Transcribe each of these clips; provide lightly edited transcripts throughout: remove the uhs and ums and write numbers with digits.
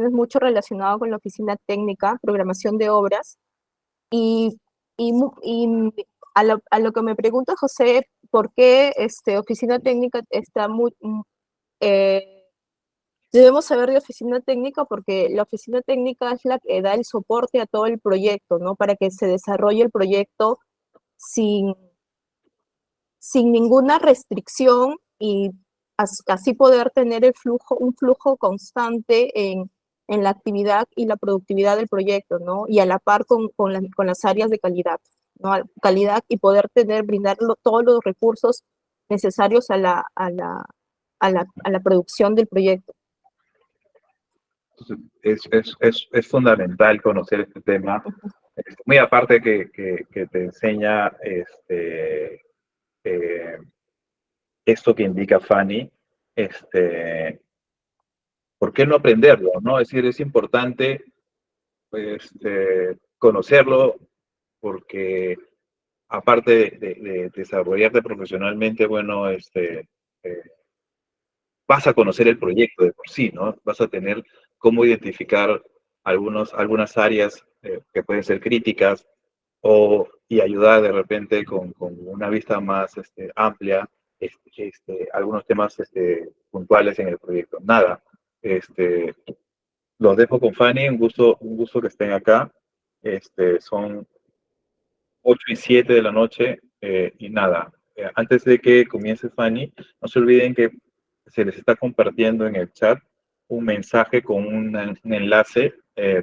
es mucho relacionado con la oficina técnica, programación de obras, y, y a lo que me pregunta José, ¿por qué oficina técnica está muy... debemos saber de oficina técnica porque la oficina técnica es la que da el soporte a todo el proyecto, ¿no? Para que se desarrolle el proyecto sin, sin ninguna restricción y así poder tener un flujo constante en la actividad y la productividad del proyecto, ¿no? Y a la par con las áreas de calidad, ¿no? Calidad y poder brindar todos los recursos necesarios a la producción del proyecto. Es fundamental conocer este tema, muy aparte que te enseña esto que indica Fanny, ¿por qué no aprenderlo? ¿No? Es decir, es importante conocerlo porque aparte de desarrollarte profesionalmente, bueno, vas a conocer el proyecto de por sí, ¿no? Vas a tener cómo identificar algunas áreas que pueden ser críticas y ayudar de repente con una vista más amplia algunos temas puntuales en el proyecto. Nada, los dejo con Fanny, un gusto que estén acá. Son 8 y 7 de la noche y nada, antes de que comience Fanny, no se olviden que se les está compartiendo en el chat un mensaje con un enlace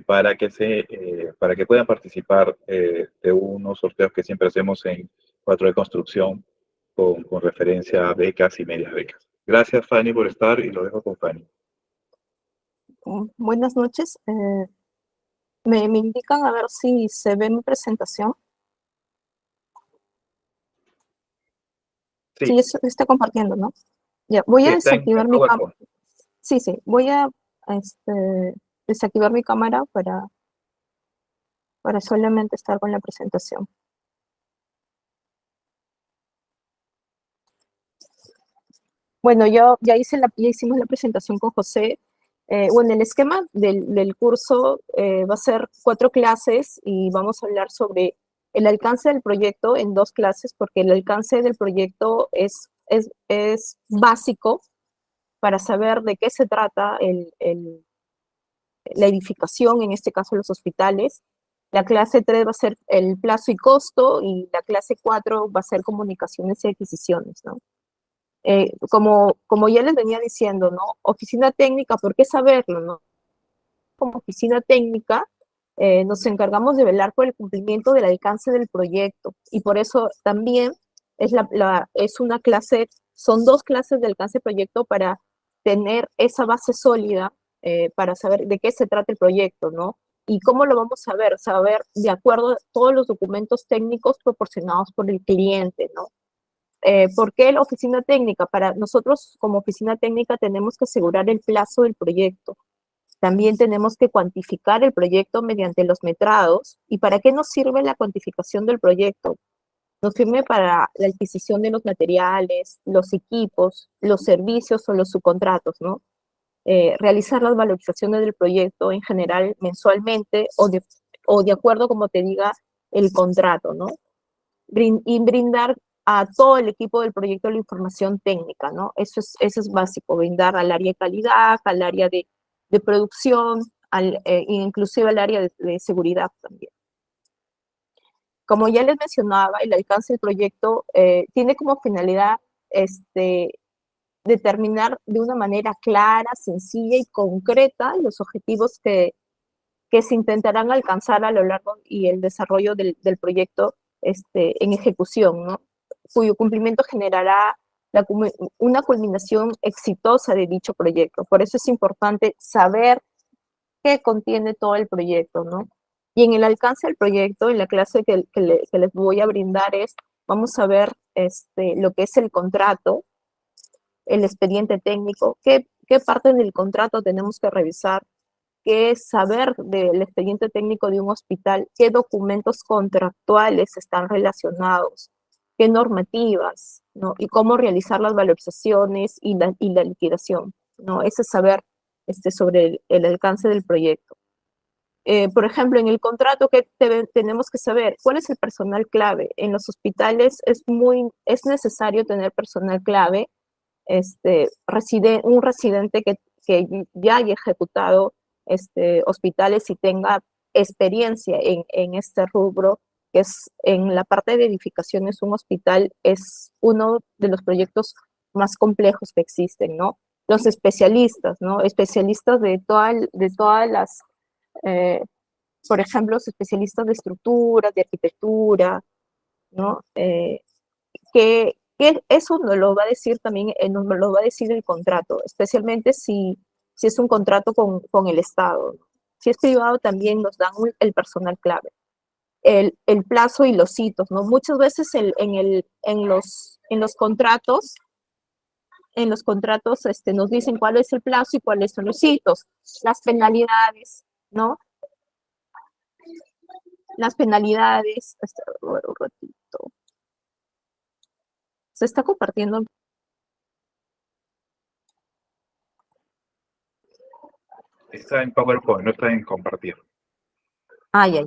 para que puedan participar de unos sorteos que siempre hacemos en 4D Construcción con referencia a becas y medias becas. Gracias, Fanny, por estar y lo dejo con Fanny. Buenas noches. Me indican a ver si se ve mi presentación. Sí, eso está compartiendo, ¿no? Ya, voy a desactivar mi cámara. Sí, voy a desactivar mi cámara para solamente estar con la presentación. Bueno, ya hicimos la presentación con José. Bueno, el esquema del curso va a ser 4 clases y vamos a hablar sobre el alcance del proyecto en 2 clases, porque el alcance del proyecto es básico para saber de qué se trata la edificación, en este caso los hospitales. La clase 3 va a ser el plazo y costo y la clase 4 va a ser comunicaciones y adquisiciones, ¿no? Como ya les venía diciendo, ¿no? Oficina técnica, ¿por qué saberlo, no? Como oficina técnica, nos encargamos de velar por el cumplimiento del alcance del proyecto y por eso también es una clase, son 2 clases de alcance proyecto para tener esa base sólida para saber de qué se trata el proyecto, ¿no? ¿Y cómo lo vamos a ver? Saber de acuerdo a todos los documentos técnicos proporcionados por el cliente, ¿no? ¿Por qué la oficina técnica? Para nosotros como oficina técnica tenemos que asegurar el plazo del proyecto. También tenemos que cuantificar el proyecto mediante los metrados. ¿Y para qué nos sirve la cuantificación del proyecto? Nos sirve para la adquisición de los materiales, los equipos, los servicios o los subcontratos, ¿no? Realizar las valorizaciones del proyecto en general mensualmente o de acuerdo, como te diga, el contrato, ¿no? Y brindar a todo el equipo del proyecto la información técnica, ¿no? Eso es básico, brindar al área de calidad, al área de producción, inclusive al área de seguridad también. Como ya les mencionaba, el alcance del proyecto tiene como finalidad determinar de una manera clara, sencilla y concreta los objetivos que se intentarán alcanzar a lo largo y el desarrollo del proyecto en ejecución, ¿no? Cuyo cumplimiento generará una culminación exitosa de dicho proyecto. Por eso es importante saber qué contiene todo el proyecto, ¿no? Y en el alcance del proyecto, en la clase que les voy a brindar vamos a ver lo que es el contrato, el expediente técnico, qué parte del contrato tenemos que revisar, qué es saber del expediente técnico de un hospital, qué documentos contractuales están relacionados, qué normativas, ¿no? Y cómo realizar las valorizaciones y la liquidación, ¿no? Ese es saber sobre el alcance del proyecto. Por ejemplo, en el contrato que tenemos que saber cuál es el personal clave. En los hospitales es necesario tener personal clave, un residente que ya haya ejecutado hospitales y tenga experiencia en este rubro, que es en la parte de edificaciones. Un hospital es uno de los proyectos más complejos que existen, ¿no? Los especialistas, ¿no? Especialistas de todas las, eh, por ejemplo, los especialistas de estructura, de arquitectura, ¿no? Que eso nos lo va a decir también, nos lo va a decir el contrato, especialmente si es un contrato con el Estado, ¿no? Si es privado también nos dan el personal clave. El plazo y los hitos, ¿no? Muchas veces en los contratos, nos dicen cuál es el plazo y cuáles son los hitos, las penalidades, ¿no? Las penalidades, un ratito. Se está compartiendo. Está en PowerPoint, no está en compartir. Ah, ya.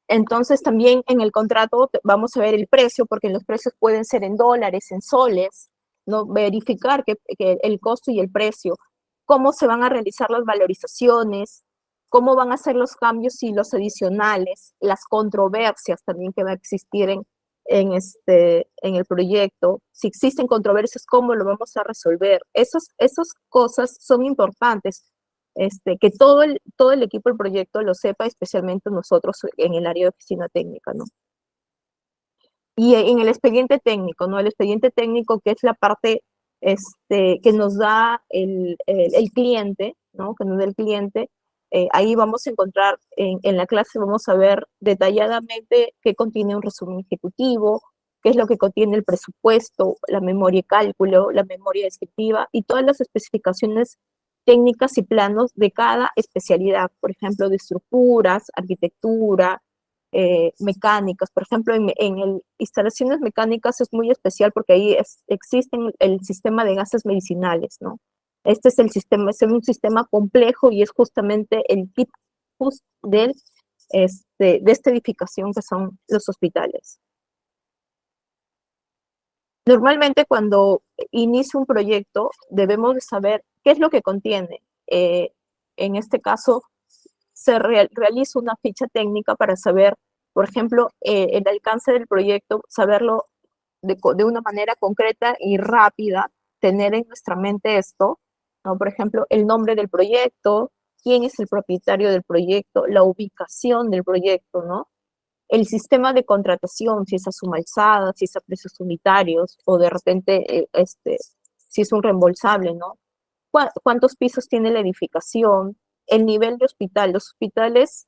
Entonces también en el contrato vamos a ver el precio, porque los precios pueden ser en dólares, en soles, ¿no? Verificar que el costo y el precio, cómo se van a realizar las valorizaciones, cómo van a ser los cambios y los adicionales, las controversias también que va a existir en el proyecto. Si existen controversias, ¿cómo lo vamos a resolver? Esas cosas son importantes, que todo el equipo del proyecto lo sepa, especialmente nosotros en el área de oficina técnica, ¿no? Y en el expediente técnico, ¿no? El expediente técnico, que es la parte que nos da el cliente, ¿no? Que nos da el cliente. Ahí vamos a encontrar, en la clase vamos a ver detalladamente qué contiene un resumen ejecutivo, qué es lo que contiene el presupuesto, la memoria de cálculo, la memoria descriptiva y todas las especificaciones técnicas y planos de cada especialidad, por ejemplo, de estructuras, arquitectura, mecánicas. Por ejemplo, en instalaciones mecánicas es muy especial porque ahí existen el sistema de gases medicinales, ¿no? Este es el sistema, es un sistema complejo y es justamente el tipo de esta edificación que son los hospitales. Normalmente cuando inicia un proyecto debemos de saber qué es lo que contiene. En este caso se realiza una ficha técnica para saber, por ejemplo, el alcance del proyecto, saberlo de una manera concreta y rápida, tener en nuestra mente esto, ¿no? Por ejemplo, el nombre del proyecto, quién es el propietario del proyecto, la ubicación del proyecto, ¿no? El sistema de contratación, si es a suma alzada, si es a precios unitarios, o de repente, si es un reembolsable, ¿no? ¿Cuántos pisos tiene la edificación? El nivel de hospital. Los hospitales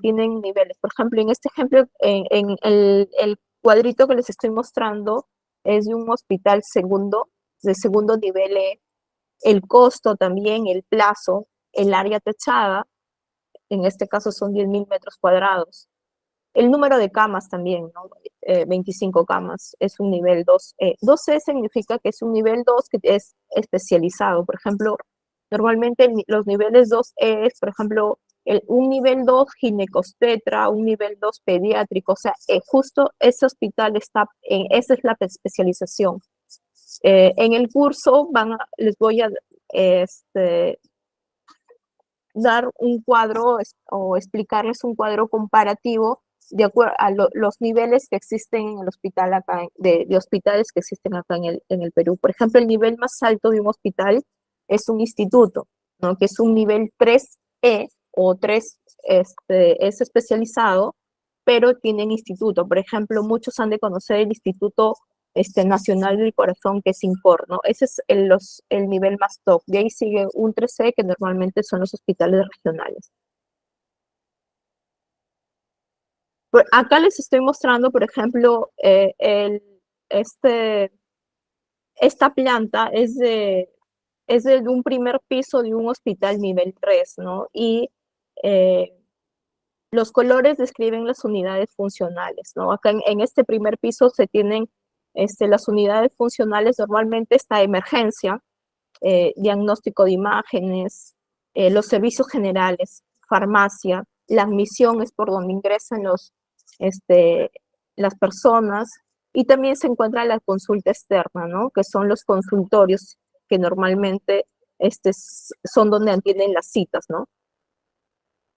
tienen niveles. Por ejemplo, en este ejemplo, en el cuadrito que les estoy mostrando es de un hospital de segundo nivel. El costo también, el plazo, el área techada, en este caso son 10.000 metros cuadrados. El número de camas también, ¿no? 25 camas, es un nivel 2. 2C significa que es un nivel 2 que es especializado. Por ejemplo, normalmente los niveles 2E es, por ejemplo, un nivel 2 ginecostetra, un nivel 2 pediátrico. O sea, justo ese hospital está, esa es la especialización. En el curso les voy a dar un cuadro o explicarles un cuadro comparativo de acuerdo a los niveles que existen en el hospital acá, de hospitales que existen acá en el Perú. Por ejemplo, el nivel más alto de un hospital es un instituto, ¿no? Que es un nivel 3E o 3, es especializado, pero tienen instituto. Por ejemplo, muchos han de conocer el Instituto Nacional del Corazón, que es INCOR, ¿no? Ese es el nivel más top. De ahí sigue un 3C, que normalmente son los hospitales regionales. Acá les estoy mostrando, por ejemplo, esta planta es de un primer piso de un hospital nivel 3, ¿no? Y los colores describen las unidades funcionales, ¿no? Acá en este primer piso se tienen las unidades funcionales. Normalmente esta emergencia diagnóstico de imágenes, los servicios generales, farmacia, la admisión es por donde ingresan las personas, y también se encuentra la consulta externa, ¿no? Que son los consultorios que normalmente son donde atienden las citas, ¿no?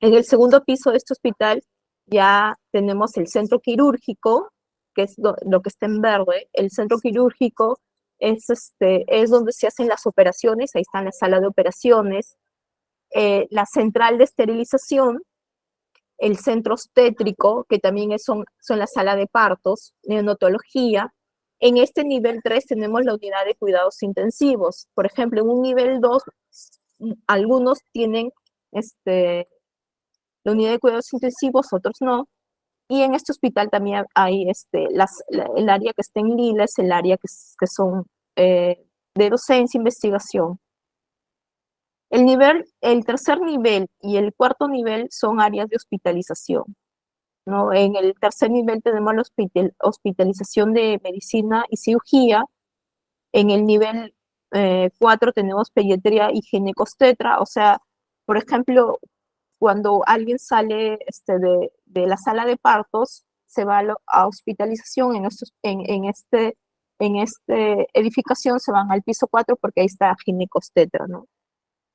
En el segundo piso de este hospital ya tenemos el centro quirúrgico, que es lo que está en verde. El centro quirúrgico es donde se hacen las operaciones, ahí está la sala de operaciones, la central de esterilización, el centro obstétrico, que también son la sala de partos, neonatología. En este nivel 3 tenemos la unidad de cuidados intensivos. Por ejemplo, en un nivel 2, algunos tienen la unidad de cuidados intensivos, otros no. Y en este hospital también hay el área que está en lila, es el área que son de docencia, investigación. El tercer nivel y el cuarto nivel son áreas de hospitalización, ¿no? En el tercer nivel tenemos la hospitalización de medicina y cirugía. En el nivel 4 tenemos pediatría y ginecostetra, o sea, por ejemplo, cuando alguien sale de la sala de partos, se va a hospitalización en esta edificación, se van al piso 4 porque ahí está ginecostetra, ¿no?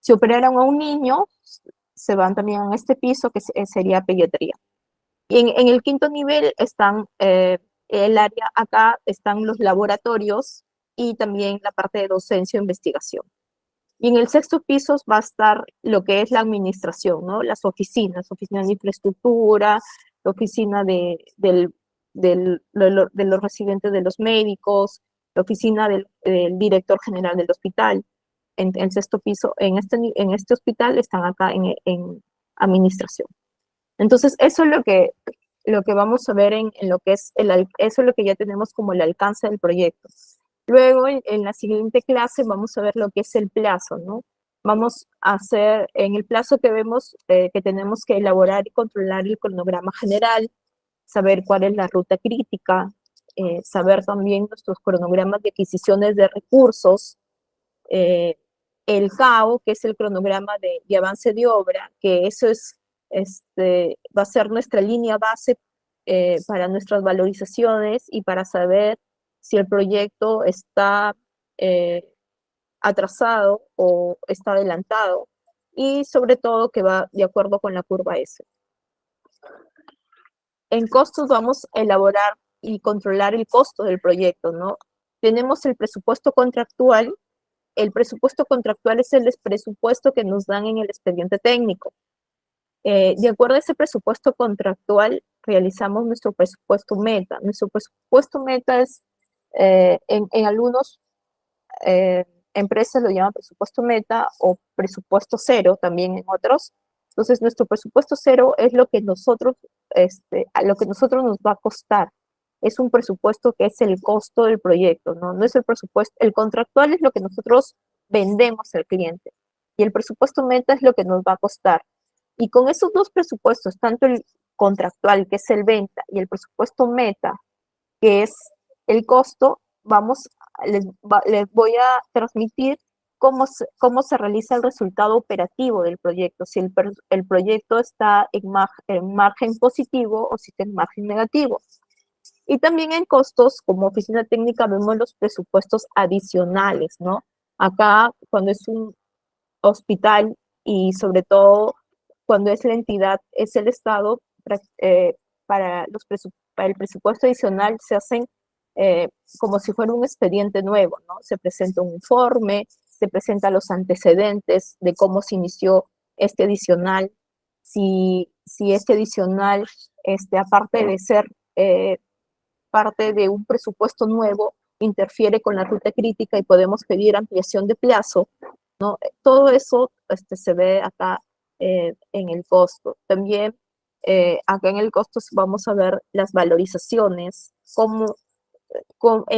Si operaron a un niño, se van también a este piso que sería pediatría. Y en el quinto nivel están el área, acá están los laboratorios y también la parte de docencia e investigación. Y en el sexto piso va a estar lo que es la administración, ¿no? Las oficinas, oficina de infraestructura, la oficina de los residentes de los médicos, la oficina del director general del hospital. En el sexto piso, en este hospital están acá en administración. Entonces, eso es lo que vamos a ver en lo que es, eso es lo que ya tenemos como el alcance del proyecto. Luego, en la siguiente clase, vamos a ver lo que es el plazo, ¿no? Vamos a hacer, en el plazo que vemos, que tenemos que elaborar y controlar el cronograma general, saber cuál es la ruta crítica, saber también nuestros cronogramas de adquisiciones de recursos, el CAO, que es el cronograma de avance de obra, que eso va a ser nuestra línea base para nuestras valorizaciones y para saber si el proyecto está atrasado o está adelantado, y sobre todo que va de acuerdo con la curva S. En costos vamos a elaborar y controlar el costo del proyecto, ¿no? Tenemos el presupuesto contractual. El presupuesto contractual es el presupuesto que nos dan en el expediente técnico. De acuerdo a ese presupuesto contractual, realizamos nuestro presupuesto meta. Nuestro presupuesto meta es, en algunos empresas lo llaman presupuesto meta o presupuesto cero también en otros. Entonces, nuestro presupuesto cero es lo que a lo que nosotros nos va a costar. Es un presupuesto que es el costo del proyecto, ¿no? No es el presupuesto, el contractual es lo que nosotros vendemos al cliente y el presupuesto meta es lo que nos va a costar. Y con esos dos presupuestos, tanto el contractual, que es el venta, y el presupuesto meta, que es el costo, les voy a transmitir cómo se realiza el resultado operativo del proyecto, si el proyecto está en margen positivo o si está en margen negativo. Y también en costos, como oficina técnica, vemos los presupuestos adicionales, ¿no? Acá, cuando es un hospital y sobre todo cuando es la entidad, es el Estado, para el presupuesto adicional se hacen como si fuera un expediente nuevo, ¿no? Se presenta un informe, se presentan los antecedentes de cómo se inició este adicional, si este adicional, aparte de ser parte de un presupuesto nuevo, interfiere con la ruta crítica y podemos pedir ampliación de plazo, ¿no? Todo eso se ve acá en el costo. También acá en el costo vamos a ver las valorizaciones, cuando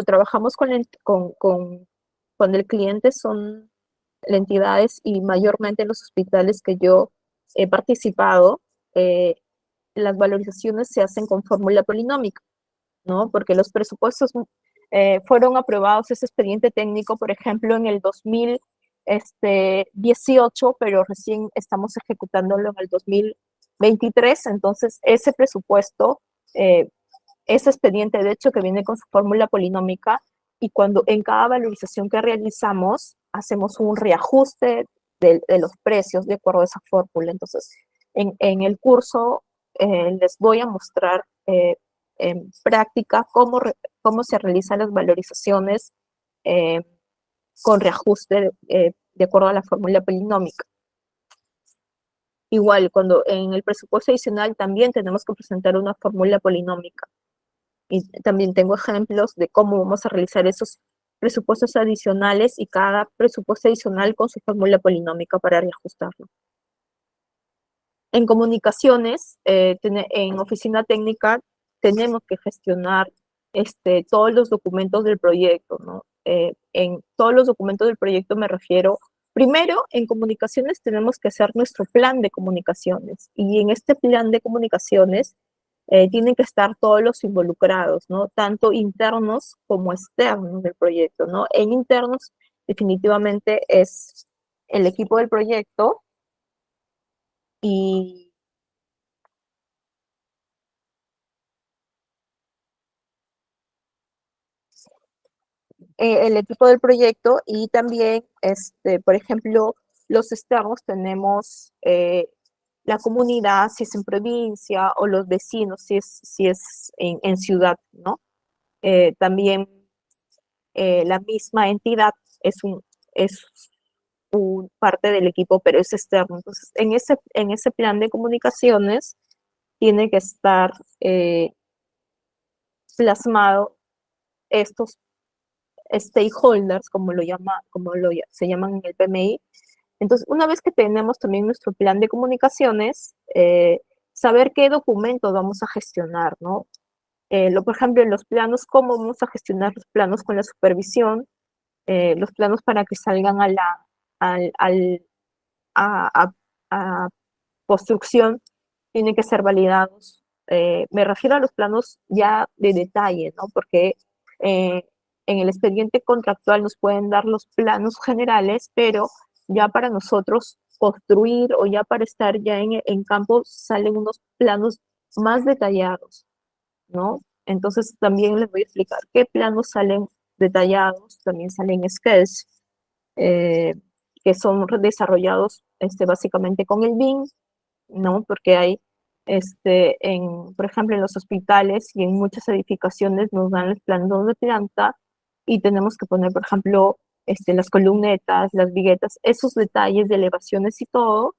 trabajamos cuando el cliente son las entidades y mayormente en los hospitales que yo he participado, las valorizaciones se hacen con fórmula polinómica, ¿no? Porque los presupuestos fueron aprobados ese expediente técnico, por ejemplo, en el 2018, pero recién estamos ejecutándolo en el 2023, entonces ese presupuesto, ese expediente de hecho que viene con su fórmula polinómica, y cuando en cada valorización que realizamos hacemos un reajuste de los precios de acuerdo a esa fórmula. Entonces, en el curso les voy a mostrar en práctica cómo se realizan las valorizaciones eh, con reajuste de acuerdo a la fórmula polinómica. Igual, cuando en el presupuesto adicional también tenemos que presentar una fórmula polinómica. Y también tengo ejemplos de cómo vamos a realizar esos presupuestos adicionales y cada presupuesto adicional con su fórmula polinómica para reajustarlo. En comunicaciones, en oficina técnica, tenemos que gestionar todos los documentos del proyecto, ¿no? En todos los documentos del proyecto me refiero, primero, en comunicaciones tenemos que hacer nuestro plan de comunicaciones, y en este plan de comunicaciones tienen que estar todos los involucrados, ¿no? Tanto internos como externos del proyecto, ¿no? En internos, definitivamente es el equipo del proyecto y el equipo del proyecto, y también, por ejemplo, los externos tenemos la comunidad, si es en provincia, o los vecinos, si es en ciudad, ¿no? También la misma entidad es un parte del equipo, pero es externo. Entonces, en ese plan de comunicaciones tiene que estar plasmado estos stakeholders, se llaman en el PMI. Entonces, una vez que tenemos también nuestro plan de comunicaciones, saber qué documentos vamos a gestionar, ¿no? Por ejemplo, en los planos, cómo vamos a gestionar los planos con la supervisión, los planos para que salgan al, al- a construcción, tienen que ser validados. Me refiero a los planos ya de detalle, ¿no? Porque eh, en el expediente contractual nos pueden dar los planos generales, pero ya para nosotros construir o ya para estar ya en campo salen unos planos más detallados, ¿no? Entonces también les voy a explicar qué planos salen detallados, también salen sketches, eh, que son desarrollados básicamente con el BIM, ¿no? Porque hay, por ejemplo, en los hospitales y en muchas edificaciones nos dan el plano de planta y tenemos que poner, por ejemplo, las columnetas, las viguetas, esos detalles de elevaciones y todo,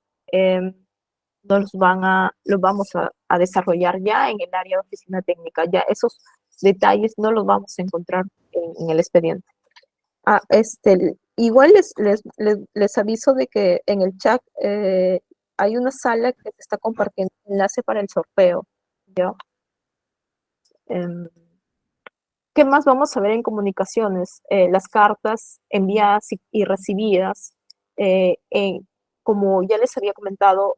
los vamos a desarrollar ya en el área de oficina técnica. Ya esos detalles no los vamos a encontrar en el expediente. Igual les aviso de que en el chat hay una sala que se está compartiendo enlace para el sorteo, ¿ya? Em, ¿Qué más vamos a ver en comunicaciones? Las cartas enviadas y recibidas. Como ya les había comentado,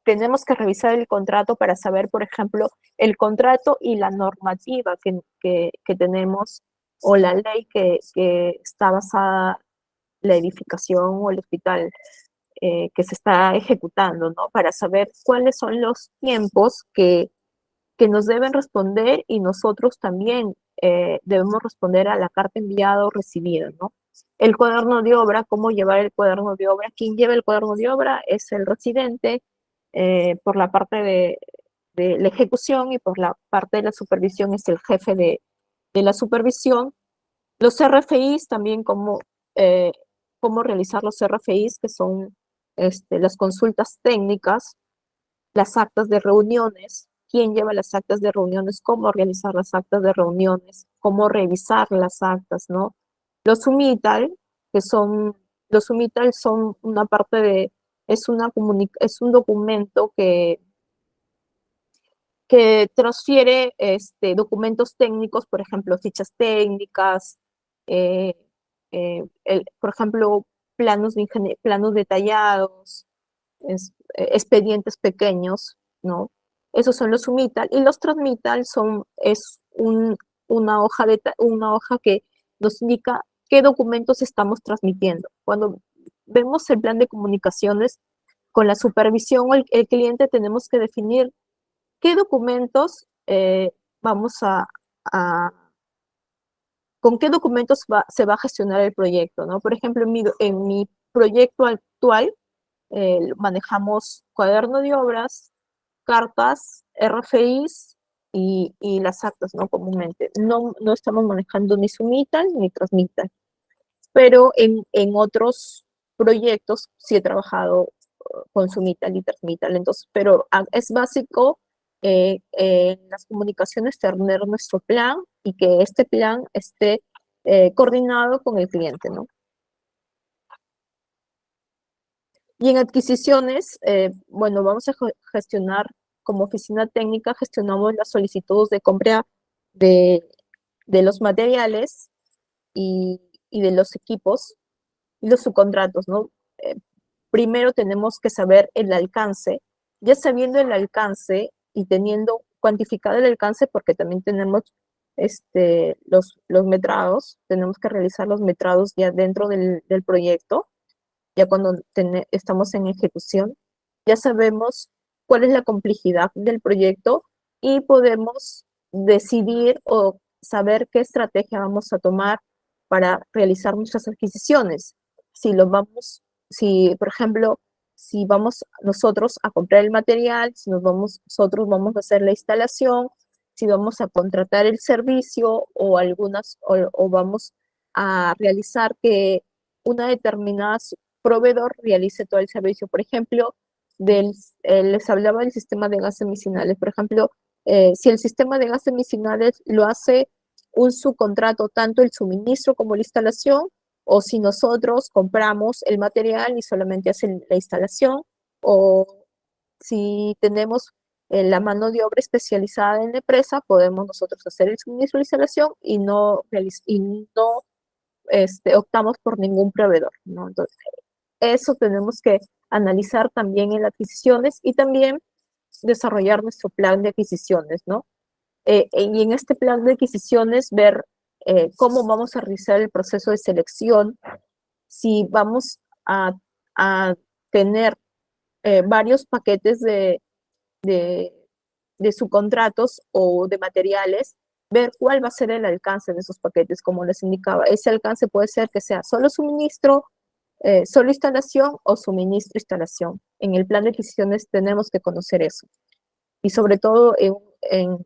tenemos que revisar el contrato para saber, por ejemplo, el contrato y la normativa que tenemos, o la ley que está basada la edificación o el hospital que se está ejecutando, ¿no? Para saber cuáles son los tiempos que nos deben responder, y nosotros también debemos responder a la carta enviada o recibida, ¿no? El cuaderno de obra, cómo llevar el cuaderno de obra. Quien lleva el cuaderno de obra es el residente, por la parte de la ejecución, y por la parte de la supervisión es el jefe de la supervisión. Los RFIs también, cómo realizar los RFIs, que son las consultas técnicas, las actas de reuniones, quién lleva las actas de reuniones, cómo realizar las actas de reuniones, cómo revisar las actas, ¿no? Los UMITAL, los UMITAL son una parte es un documento que transfiere documentos técnicos, por ejemplo, fichas técnicas, eh, por ejemplo, planos detallados, expedientes pequeños, ¿no? Esos son los UMITAL, y los Transmital una hoja que nos indica qué documentos estamos transmitiendo. Cuando vemos el plan de comunicaciones, con la supervisión o el cliente tenemos que definir qué documentos vamos con qué documentos se va a gestionar el proyecto, ¿no? Por ejemplo, en mi proyecto actual manejamos cuaderno de obras, cartas, RFIs y las actas, ¿no? Comúnmente. No estamos manejando ni Sumital ni Transmital, pero en otros proyectos sí he trabajado con Sumital y Transmital, entonces, pero es básico en las comunicaciones tener nuestro plan y que este plan esté coordinado con el cliente, ¿no? Y en adquisiciones, bueno, vamos a gestionar, como oficina técnica, gestionamos las solicitudes de compra de, de los materiales y de los equipos y los subcontratos, ¿no? Primero tenemos que saber el alcance. Ya sabiendo el alcance y teniendo cuantificado el alcance, porque también tenemos los metrados, tenemos que realizar los metrados ya dentro del proyecto, ya cuando estamos en ejecución, ya sabemos cuál es la complejidad del proyecto y podemos decidir o saber qué estrategia vamos a tomar para realizar nuestras adquisiciones. Si, por ejemplo, si vamos nosotros a comprar el material, si nosotros vamos a hacer la instalación, si vamos a contratar el servicio o vamos a realizar que una determinada proveedor realice todo el servicio. Por ejemplo, les hablaba del sistema de gas medicinales. Por ejemplo, si el sistema de gas medicinales lo hace un subcontrato, tanto el suministro como la instalación, o si nosotros compramos el material y solamente hacen la instalación, o si tenemos la mano de obra especializada en la empresa, podemos nosotros hacer el suministro y la instalación y no optamos por ningún proveedor, ¿no? Entonces, eso tenemos que analizar también en las adquisiciones y también desarrollar nuestro plan de adquisiciones, ¿no? Y en este plan de adquisiciones ver cómo vamos a realizar el proceso de selección, si vamos a tener varios paquetes de, de subcontratos o de materiales, ver cuál va a ser el alcance de esos paquetes, como les indicaba. Ese alcance puede ser que sea solo suministro, solo instalación o suministro instalación. En el plan de adquisiciones tenemos que conocer eso. Y sobre todo en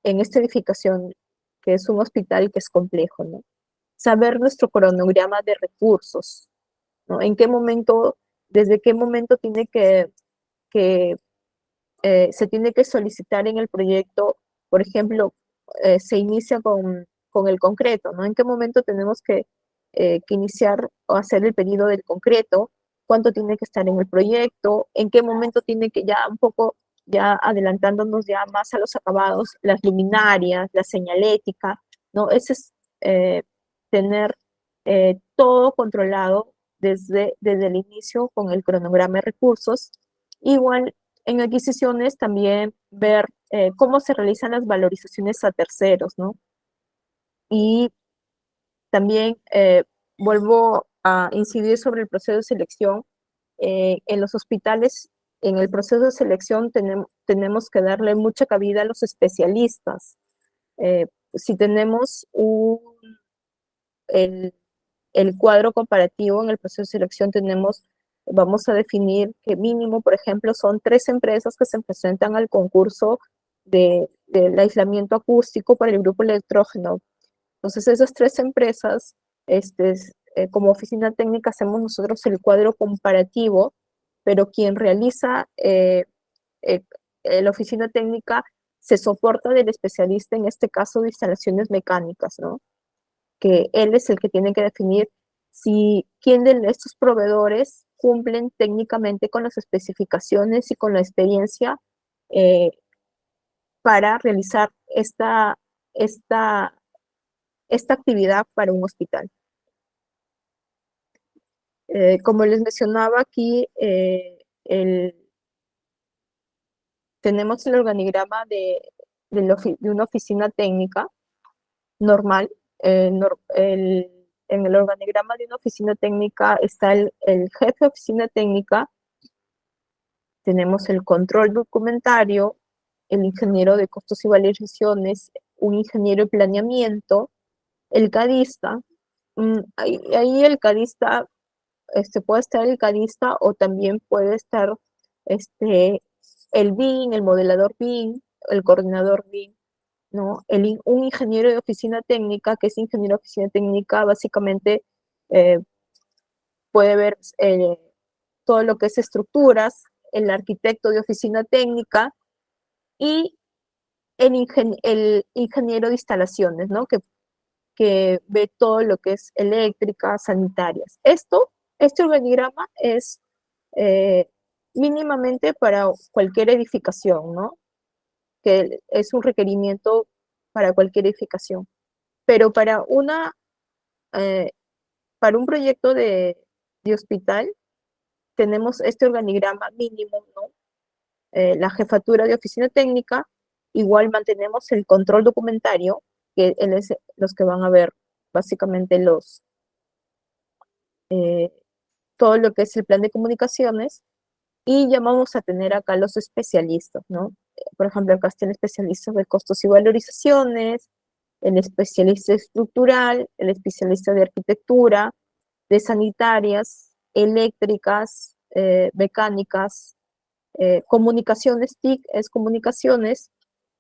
esta edificación, que es un hospital que es complejo, ¿no? Saber nuestro cronograma de recursos, ¿no? En qué momento, desde qué momento que se tiene que solicitar en el proyecto, por ejemplo, se inicia con el concreto, ¿no? ¿En qué momento tenemos que iniciar o hacer el pedido del concreto? ¿Cuánto tiene que estar en el proyecto? ¿En qué momento tiene que ya un poco, ya adelantándonos ya más a los acabados, las luminarias, la señalética, ¿no? Ese es tener todo controlado desde el inicio con el cronograma de recursos. Igual en adquisiciones también ver cómo se realizan las valorizaciones a terceros, ¿no? Y también vuelvo a incidir sobre el proceso de selección. En los hospitales, en el proceso de selección tenemos que darle mucha cabida a los especialistas. Si tenemos el, el cuadro comparativo en el proceso de selección, vamos a definir que mínimo, por ejemplo, son 3 empresas que se presentan al concurso del aislamiento acústico para el grupo electrógeno. Entonces, esas 3 empresas, como oficina técnica, hacemos nosotros el cuadro comparativo, pero quien realiza la oficina técnica se soporta del especialista, en este caso de instalaciones mecánicas, ¿no? Que él es el que tiene que definir quién de estos proveedores cumplen técnicamente con las especificaciones y con la experiencia para realizar esta actividad para un hospital. Como les mencionaba aquí, tenemos el organigrama de una oficina técnica normal. En el organigrama de una oficina técnica está el jefe de oficina técnica, tenemos el control documentario, el ingeniero de costos y valorizaciones, un ingeniero de planeamiento, el cadista. Ahí el cadista, puede estar el cadista o también puede estar el BIM, el modelador BIM, el coordinador BIM, ¿no? Un ingeniero de oficina técnica, que es ingeniero de oficina técnica, básicamente puede ver todo lo que es estructuras, el arquitecto de oficina técnica y el ingeniero de instalaciones, ¿no? Que ve todo lo que es eléctricas, sanitarias. Este organigrama es mínimamente para cualquier edificación, ¿no? Que es un requerimiento para cualquier edificación. Pero para un proyecto de hospital, tenemos este organigrama mínimo, ¿no? La jefatura de oficina técnica, igual mantenemos el control documentario, que es los que van a ver básicamente todo lo que es el plan de comunicaciones, y ya vamos a tener acá los especialistas, ¿no? Por ejemplo, acá está el especialista de costos y valorizaciones, el especialista estructural, el especialista de arquitectura, de sanitarias, eléctricas, mecánicas, comunicaciones, TIC es comunicaciones,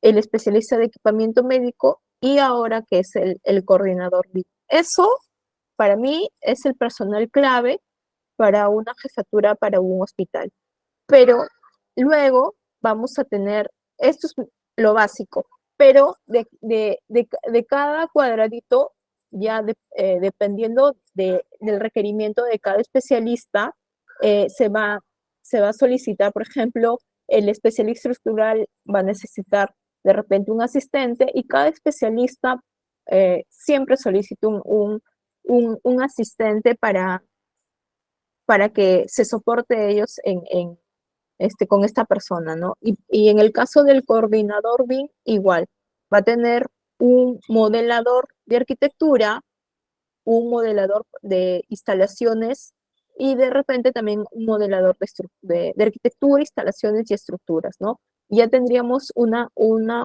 el especialista de equipamiento médico y ahora que es el coordinador BIM. Eso para mí es el personal clave para una jefatura, para un hospital. Pero luego vamos a tener, esto es lo básico, pero de cada cuadradito, ya dependiendo del requerimiento de cada especialista, se va a solicitar, por ejemplo, el especialista estructural va a necesitar de repente un asistente y cada especialista siempre solicita un asistente para que se soporte ellos con esta persona, ¿no? Y en el caso del coordinador BIM, igual, va a tener un modelador de arquitectura, un modelador de instalaciones y de repente también un modelador de arquitectura, instalaciones y estructuras, ¿no? Ya tendríamos una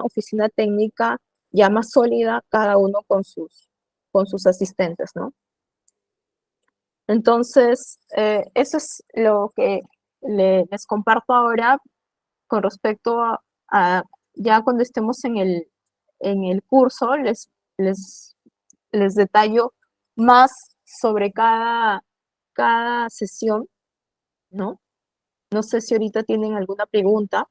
oficina técnica ya más sólida, cada uno con sus asistentes, ¿no? Entonces, eso es lo que les comparto ahora con respecto a ya cuando estemos en el curso, les detallo más sobre cada sesión, ¿no? No sé si ahorita tienen alguna pregunta.